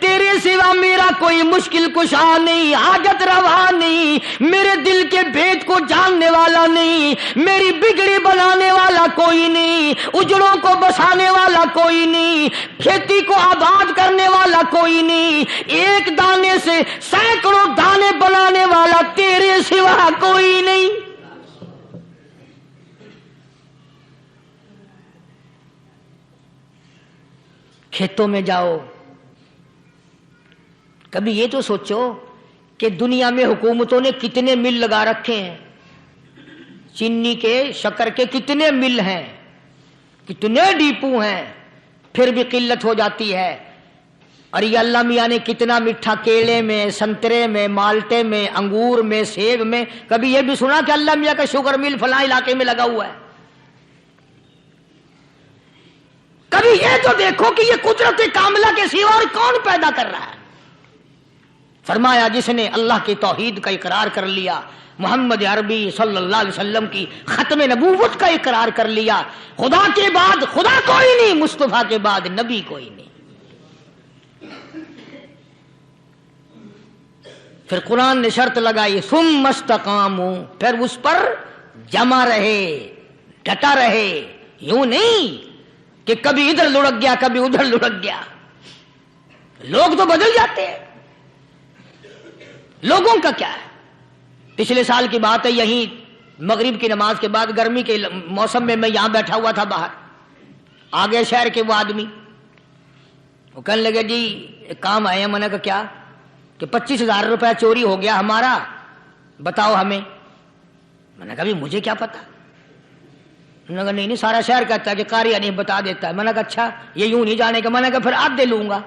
تیرے سوا میرا کوئی مشکل کشا نہیں، حاجت روا نہیں، میرے دل کے بھید کو جاننے والا نہیں، میری بگڑی بنانے والا کوئی نہیں، اجڑوں کو بسانے والا کوئی نہیں، کھیتی کو آباد کرنے والا کوئی نہیں، ایک دانے سے سینکڑوں دانے بنانے والا تیرے سوا کوئی نہیں۔ کھیتوں میں جاؤ، کبھی یہ تو سوچو کہ دنیا میں حکومتوں نے کتنے مل لگا رکھے ہیں، چینی کے، شکر کے کتنے مل ہیں، کتنے ڈیپو ہیں، پھر بھی قلت ہو جاتی ہے۔ اور یہ اللہ میاں نے کتنا میٹھا کیلے میں، سنترے میں، مالٹے میں، انگور میں، سیب میں، کبھی یہ بھی سنا کہ اللہ میاں کا شوگر مل فلاں علاقے میں لگا ہوا ہے؟ کبھی یہ تو دیکھو کہ یہ قدرت کاملہ کے سوا اور کون پیدا کر رہا ہے؟ فرمایا جس نے اللہ کی توحید کا اقرار کر لیا، محمد عربی صلی اللہ علیہ وسلم کی ختم نبوت کا اقرار کر لیا، خدا کے بعد خدا کوئی نہیں، مصطفیٰ کے بعد نبی کوئی نہیں۔ پھر قرآن نے شرط لگائی ثم استقاموا، پھر اس پر جمع رہے، ڈٹا رہے، یوں نہیں کہ کبھی ادھر لڑک گیا کبھی ادھر لڑک گیا۔ لوگ تو بدل جاتے ہیں، لوگوں کا کیا ہے؟ پچھلے سال کی بات ہے، یہیں مغرب کی نماز کے بعد گرمی کے موسم میں یہاں بیٹھا ہوا تھا باہر، آگے شہر کے وہ آدمی، وہ کہنے لگے جی ایک کام آئے ہیں۔ میں نے کہا کیا؟ کہ 25,000 روپے چوری ہو گیا ہمارا، بتاؤ ہمیں۔ میں نے کہا بھی مجھے کیا پتا؟ انہوں نے کہا نہیں سارا شہر کہتا ہے کہ قاری نہیں بتا دیتا ہے۔ میں نے کہا اچھا یہ یوں نہیں جانے کا۔ میں نے کہا پھر آدھے لوں گا۔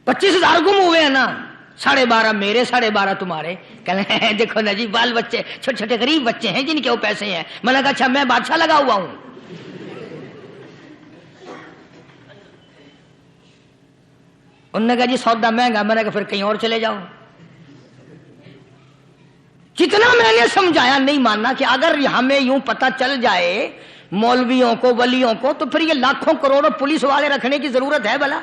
$25,000 گم ہوئے ہیں نا، 12.5 میرے 12.5 تمہارے۔ کہنے دیکھو نا جی بال بچے چھوٹے چھوٹے غریب بچے ہیں جن کے وہ پیسے ہیں۔ میں نے کہا اچھا میں بادشاہ لگا ہوا ہوں؟ انہوں نے کہا جی سودا مہنگا۔ میں نے کہا پھر کہیں اور چلے جاؤ۔ جتنا میں نے سمجھایا نہیں ماننا کہ اگر ہمیں یوں پتہ چل جائے مولویوں کو ولیوں کو تو پھر یہ لاکھوں کروڑوں پولیس والے رکھنے کی ضرورت ہے بھلا؟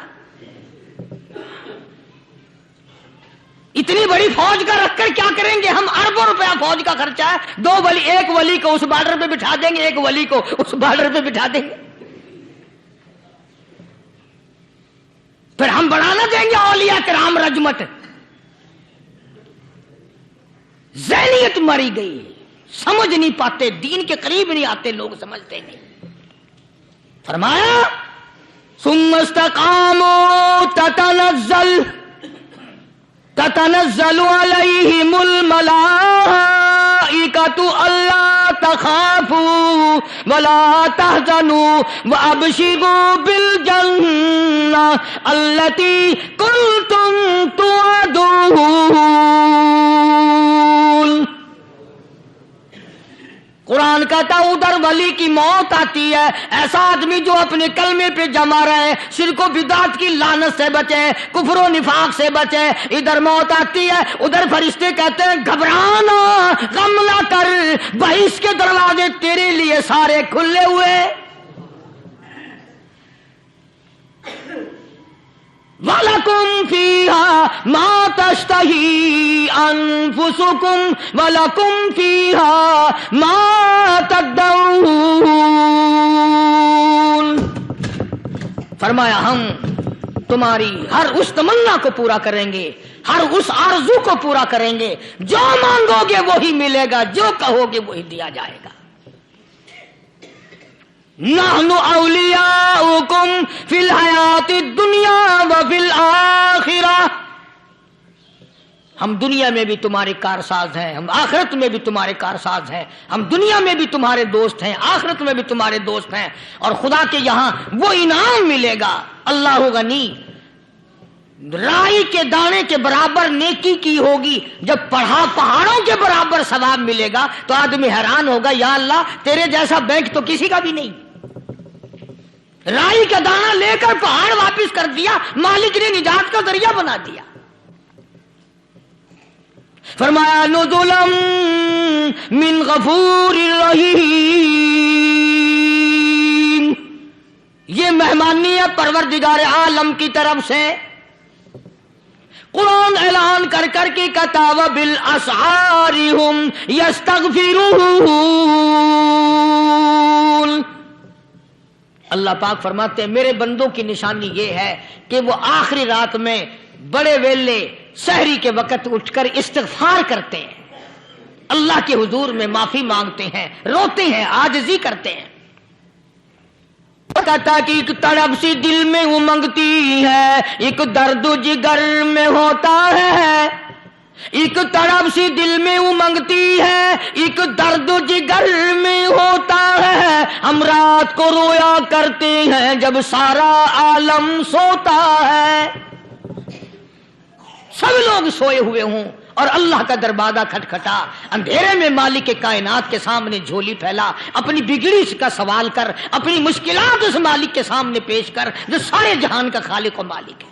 اتنی بڑی فوج کا رکھ کر کیا کریں گے ہم؟ اربوں روپیہ فوج کا خرچہ ہے، 2 ولی، ایک ولی کو اس بارڈر پہ بٹھا دیں گے، ایک ولی کو اس بارڈر پہ بٹھا دیں گے، پھر ہم بڑھانا دیں گے اولیاء کرام رجمت۔ ذہنیت مری گئی، سمجھ نہیں پاتے، دین کے قریب نہیں آتے لوگ، سمجھتے نہیں۔ فرمایا ثم استقاموا تتنزل علیہم الملائکۃ الا تخافوا ولا تحزنوا وابشروا بالجنہ التی کنتم توعدون۔ قرآن کہتا ہے ادھر ولی کی موت آتی ہے، ایسا آدمی جو اپنے کلمے پہ جمع رہے، شرک و بدعت کی لعنت سے بچے، کفر و نفاق سے بچے۔ ادھر موت آتی ہے، ادھر فرشتے کہتے ہیں گھبرانا، غم نہ کر، بہشت کے دروازے تیرے لیے سارے کھلے ہوئے۔ وَلَكُمْ فِيهَا مَا تَشْتَهِي أَنفُسُكُمْ وَلَكُمْ فِيهَا مَا تَدَّعُونَ۔ فرمایا ہم تمہاری ہر اس تمنا کو پورا کریں گے، ہر اس آرزو کو پورا کریں گے، جو مانگو گے وہی ملے گا، جو کہو گے وہی دیا جائے گا۔ نحن اولیاؤکم فی الحیات الدنیا وفی الآخرہ، ہم دنیا میں بھی تمہارے کارساز ہیں، ہم آخرت میں بھی تمہارے کارساز ہیں، ہم دنیا میں بھی تمہارے دوست ہیں، آخرت میں بھی تمہارے دوست ہیں، اور خدا کے یہاں وہ انعام ملے گا۔ اللہ غنی، رائی کے دانے کے برابر نیکی کی ہوگی، جب پہاڑوں کے برابر ثواب ملے گا تو آدمی حیران ہوگا، یا اللہ تیرے جیسا بینک تو کسی کا بھی نہیں۔ رائی کا دانہ لے کر پہاڑ واپس کر دیا، مالک نے نجات کا ذریعہ بنا دیا۔ فرمایا نزلا من غفور رحیم، یہ مہمانی ہے پروردگار عالم کی طرف سے۔ قرآن اعلان کر کر کے کہتا وبالاسحار ہم یستغفرون۔ اللہ پاک فرماتے ہیں میرے بندوں کی نشانی یہ ہے کہ وہ آخری رات میں بڑے ویلے سحری کے وقت اٹھ کر استغفار کرتے ہیں، اللہ کے حضور میں معافی مانگتے ہیں، روتے ہیں، عاجزی کرتے ہیں۔ کہتا کہ ایک تڑپ سی دل میں امنگتی ہے، ایک درد جگر میں ہوتا ہے، ایک تڑپ سی دل میں امنگتی ہے، ایک درد جگر میں ہوتا ہے، ہم رات کو رویا کرتے ہیں جب سارا عالم سوتا ہے۔ سب لوگ سوئے ہوئے ہوں اور اللہ کا دروازہ کھٹکھٹا، اندھیرے میں مالک کائنات کے سامنے جھولی پھیلا، اپنی بگڑی کا سوال کر، اپنی مشکلات اس مالک کے سامنے پیش کر جو سارے جہان کا خالق و مالک ہے۔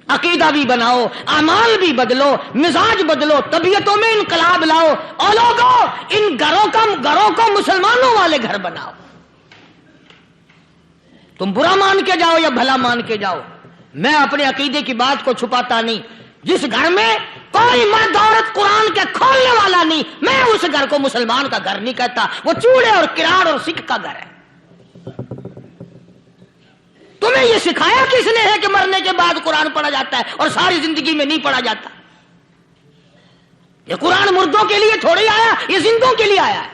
عقیدہ بھی بناؤ، اعمال بھی بدلو، مزاج بدلو، طبیعتوں میں انقلاب لاؤ، اور لوگوں ان گھروں کو مسلمانوں والے گھر بناؤ۔ تم برا مان کے جاؤ یا بھلا مان کے جاؤ، میں اپنے عقیدے کی بات کو چھپاتا نہیں۔ جس گھر میں کوئی مرد عورت قرآن کے کھولنے والا نہیں، میں اس گھر کو مسلمان کا گھر نہیں کہتا، وہ چوڑے اور کراڑ اور سکھ کا گھر ہے۔ تمہیں یہ سکھایا کس نے ہے کہ مرنے کے بعد قرآن پڑھا جاتا ہے اور ساری زندگی میں نہیں پڑھا جاتا؟ یہ قرآن مردوں کے لیے تھوڑی آیا، یہ زندوں کے لیے آیا ہے۔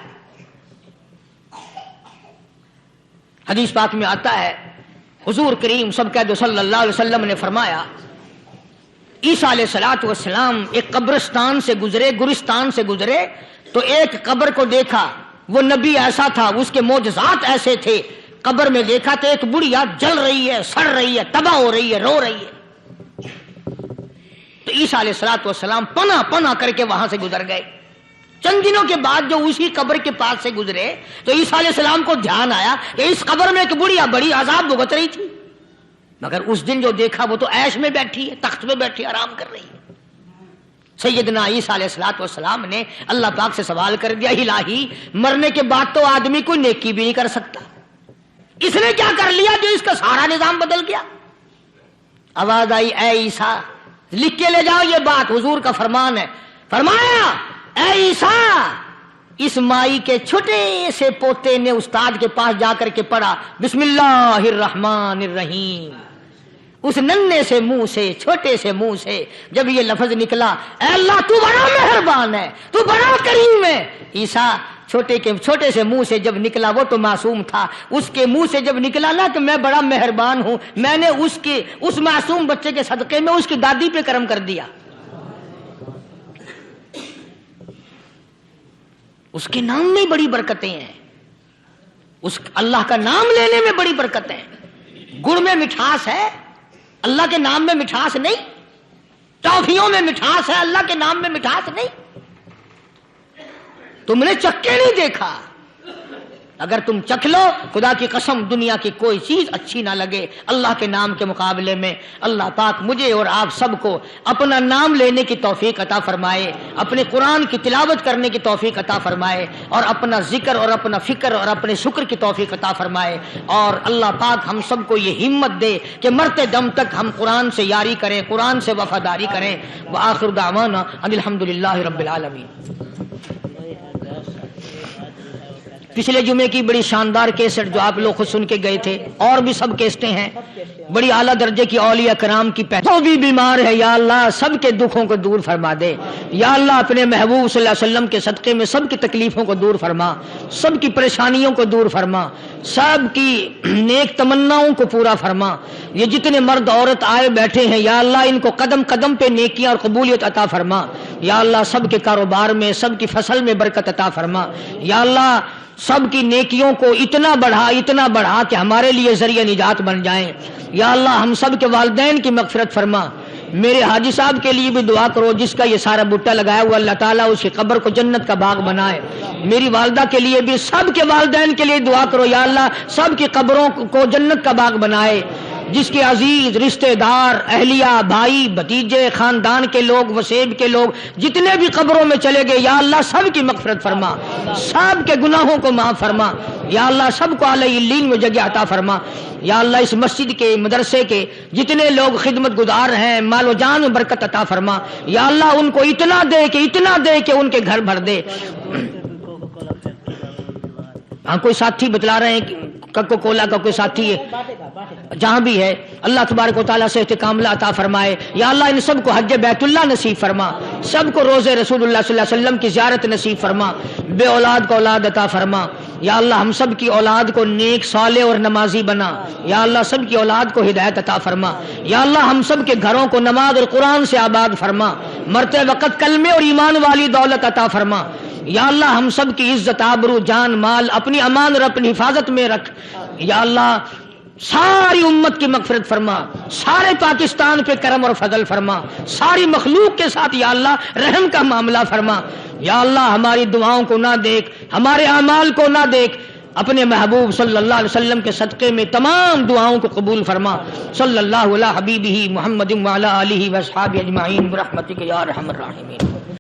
حدیث پاک میں آتا ہے، حضور کریم سب کہہ دو صلی اللہ علیہ وسلم نے فرمایا، عیسیٰ علیہ السلام ایک قبرستان سے گزرے، گورستان سے گزرے تو ایک قبر کو دیکھا، وہ نبی ایسا تھا، اس کے معجزات ایسے تھے، قبر میں دیکھا تو ایک بڑھیا جل رہی ہے، سڑ رہی ہے، تباہ ہو رہی ہے، رو رہی ہے۔ تو عیسیٰ علیہ السلام پناہ کر کے وہاں سے گزر گئے۔ چند دنوں کے بعد جو اسی قبر کے پاس سے گزرے تو عیسیٰ علیہ السلام کو دھیان آیا کہ اس قبر میں ایک بڑھیا بڑی عذاب بھگت رہی تھی، مگر اس دن جو دیکھا وہ تو عیش میں بیٹھی ہے، تخت میں بیٹھی آرام کر رہی ہے۔ سیدنا عیسیٰ علیہ السلام نے اللہ پاک سے سوال کر دیا، الہی مرنے کے بعد تو آدمی کوئی نیکی بھی نہیں کر سکتا، اس نے کیا کر لیا جو اس کا سارا نظام بدل گیا؟ آواز آئی، اے عیسیٰ لکھ کے لے جاؤ، یہ بات حضور کا فرمان ہے۔ فرمایا، اے عیسیٰ، اس مائی کے چھوٹے سے پوتے نے استاد کے پاس جا کر کے پڑھا بسم اللہ الرحمن الرحیم، اس ننھے سے منہ سے، چھوٹے سے منہ سے جب یہ لفظ نکلا، اے اللہ تو بڑا مہربان ہے، تو بڑا کریم ہے۔ عیسیٰ چھوٹے سے منہ سے جب نکلا، وہ تو معصوم تھا، اس کے منہ سے جب نکلا نا کہ میں بڑا مہربان ہوں، میں نے اس معصوم بچے کے صدقے میں اس کی دادی پہ کرم کر دیا۔ اس کے نام میں بڑی برکتیں ہیں، اللہ کا نام لینے میں بڑی برکتیں ہیں۔ گڑ میں مٹھاس ہے، اللہ کے نام میں مٹھاس نہیں۔ ٹافیوں میں مٹھاس ہے، اللہ کے نام میں مٹھاس نہیں۔ تم نے چکھ کے نہیں دیکھا، اگر تم چکھ لو، خدا کی قسم دنیا کی کوئی چیز اچھی نہ لگے اللہ کے نام کے مقابلے میں۔ اللہ پاک مجھے اور آپ سب کو اپنا نام لینے کی توفیق عطا فرمائے، اپنے قرآن کی تلاوت کرنے کی توفیق عطا فرمائے، اور اپنا ذکر اور اپنا فکر اور اپنے شکر کی توفیق عطا فرمائے، اور اللہ پاک ہم سب کو یہ ہمت دے کہ مرتے دم تک ہم قرآن سے یاری کریں، قرآن سے وفاداری کریں۔ وآخر دعوانا ان الحمدللہ رب العالمین۔ پچھلے جمعے کی بڑی شاندار کیسٹ جو آپ لوگ خود سن کے گئے تھے، اور بھی سب کیسٹیں ہیں، بڑی اعلیٰ درجے کی اولیاء کرام کی جو بھی بیمار ہے یا اللہ سب کے دکھوں کو دور فرما دے، یا اللہ اپنے محبوب صلی اللہ علیہ وسلم کے صدقے میں سب کی تکلیفوں کو دور فرما، سب کی پریشانیوں کو دور فرما، سب کی نیک تمناؤں کو پورا فرما۔ یہ جتنے مرد عورت آئے بیٹھے ہیں یا اللہ ان کو قدم قدم پہ نیکیاں اور قبولیت عطا فرما، یا اللہ سب کے کاروبار میں، سب کی فصل میں برکت عطا فرما، یا اللہ سب کی نیکیوں کو اتنا بڑھا کہ ہمارے لیے ذریعہ نجات بن جائیں۔ یا اللہ ہم سب کے والدین کی مغفرت فرما۔ میرے حاجی صاحب کے لیے بھی دعا کرو، جس کا یہ سارا بٹا لگایا ہوا، اللہ تعالیٰ اس کی قبر کو جنت کا باغ بنائے۔ میری والدہ کے لیے بھی، سب کے والدین کے لیے دعا کرو، یا اللہ سب کی قبروں کو جنت کا باغ بنائے۔ جس کے عزیز رشتہ دار، اہلیہ، بھائی، بھتیجے، خاندان کے لوگ، وسیب کے لوگ جتنے بھی قبروں میں چلے گئے، یا اللہ سب کی مغفرت فرما، سب کے گناہوں کو معاف فرما، یا اللہ سب کو اعلی علین میں جگہ عطا فرما۔ یا اللہ اس مسجد کے، مدرسے کے جتنے لوگ خدمت گزار ہیں، مال و جان میں برکت عطا فرما، یا اللہ ان کو اتنا دے کہ ان کے گھر بھر دے۔ ہاں کوئی ساتھی بتلا رہے ہیں کوکو کولا کا کوئی ساتھی ہے، جہاں بھی ہے اللہ تبارک و تعالیٰ سے استقامت عطا فرمائے۔ یا اللہ ان سب کو حج بیت اللہ نصیب فرما، سب کو روزے رسول اللہ صلی اللہ علیہ وسلم کی زیارت نصیب فرما، بے اولاد کو اولاد عطا فرما۔ یا اللہ ہم سب کی اولاد کو نیک، صالح اور نمازی بنا، یا اللہ سب کی اولاد کو ہدایت عطا فرما۔ یا اللہ ہم سب کے گھروں کو نماز اور قرآن سے آباد فرما، مرتے وقت کلمے اور ایمان والی دولت عطا فرما۔ یا اللہ ہم سب کی عزت، آبرو، جان، مال اپنی امان اور اپنی حفاظت میں رکھ۔ یا اللہ ساری امت کی مغفرت فرما، سارے پاکستان پہ کرم اور فضل فرما، ساری مخلوق کے ساتھ یا اللہ رحم کا معاملہ فرما۔ یا اللہ ہماری دعاؤں کو نہ دیکھ، ہمارے اعمال کو نہ دیکھ، اپنے محبوب صلی اللہ علیہ وسلم کے صدقے میں تمام دعاؤں کو قبول فرما۔ صلی اللہ علی حبیبہ محمد وعلی آلہ واصحابہ اجمعین برحمتک یا ارحم الراحمین۔